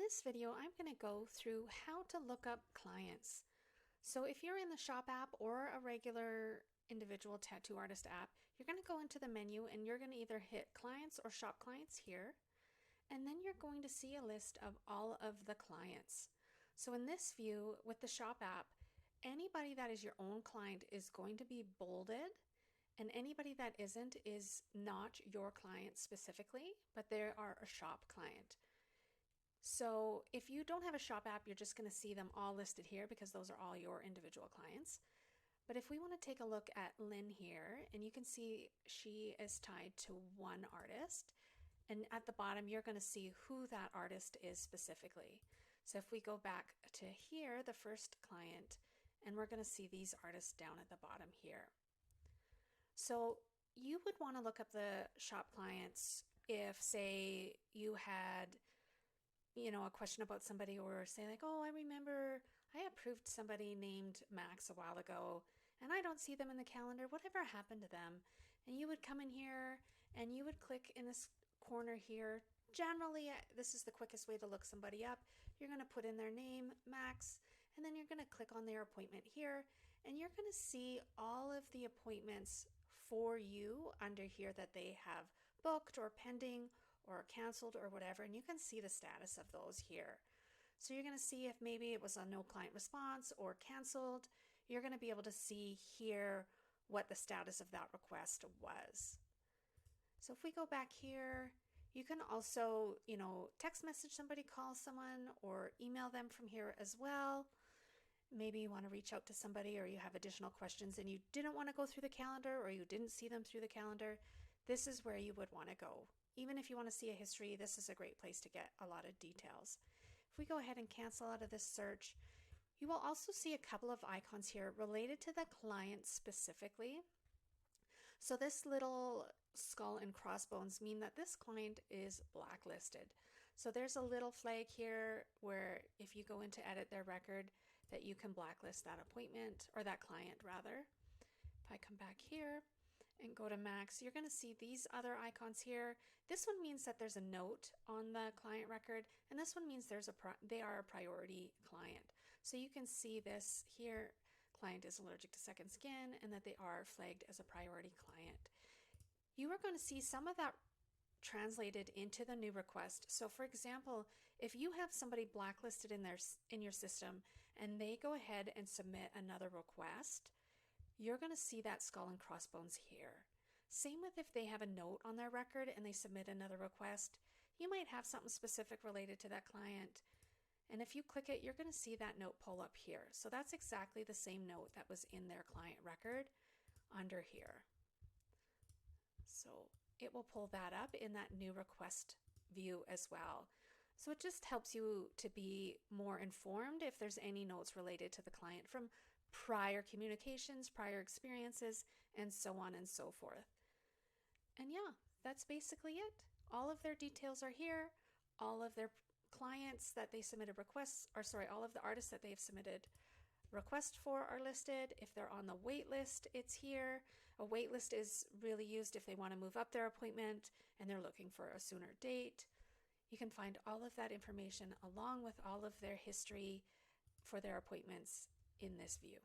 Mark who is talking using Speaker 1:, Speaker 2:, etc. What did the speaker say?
Speaker 1: this video, I'm going to go through how to look up clients. So if you're in the Shop app or a regular individual tattoo artist app, you're going to go into the menu and you're going to either hit clients or shop clients here. And then you're going to see a list of all of the clients. So in this view with the Shop app, anybody that is your own client is going to be bolded, and anybody that isn't is not your client specifically, but they are a shop client. So if you don't have a Shop app, you're just going to see them all listed here because those are all your individual clients. But if we want to take a look at Lynn here, and you can see she is tied to one artist, and at the bottom you're going to see who that artist is specifically. So if we go back to here, the first client, and we're going to see these artists down at the bottom here. So you would want to look up the shop clients if, say, you had a question about somebody, or say like, oh, I remember I approved somebody named Max a while ago and I don't see them in the calendar. Whatever happened to them? And you would come in here and you would click in this corner here. Generally, this is the quickest way to look somebody up. You're going to put in their name, Max, and then you're going to click on their appointment here, and you're going to see all of the appointments for you under here that they have booked or pending or canceled or whatever, and you can see the status of those here. So you're going to see if maybe it was a no client response or canceled. You're going to be able to see here what the status of that request was. So if we go back here, you can also, text message somebody, call someone, or email them from here as well. Maybe you want to reach out to somebody, or you have additional questions and you didn't want to go through the calendar, or you didn't see them through the calendar. This is where you would want to go. Even if you want to see a history, this is a great place to get a lot of details. If we go ahead and cancel out of this search, you will also see a couple of icons here related to the client specifically. So this little skull and crossbones mean that this client is blacklisted. So there's a little flag here where if you go in to edit their record, that you can blacklist that appointment, or that client rather. If I come back here and go to Max, you're going to see these other icons here. This one means that there's a note on the client record, and this one means they are a priority client. So you can see this here, client is allergic to second skin, and that they are flagged as a priority client. You are going to see some of that translated into the new request. So for example, if you have somebody blacklisted in your system and they go ahead and submit another request, you're going to see that skull and crossbones here. Same with if they have a note on their record and they submit another request, you might have something specific related to that client. And if you click it, you're going to see that note pull up here. So that's exactly the same note that was in their client record under here. So it will pull that up in that new request view as well. So it just helps you to be more informed if there's any notes related to the client from prior communications, prior experiences, and so on and so forth. And yeah, that's basically it. All of their details are here. All of their clients that they submitted requests, or sorry, all of the artists that they've submitted requests for are listed. If they're on the wait list, it's here. A wait list is really used if they want to move up their appointment and they're looking for a sooner date. You can find all of that information along with all of their history for their appointments in this view.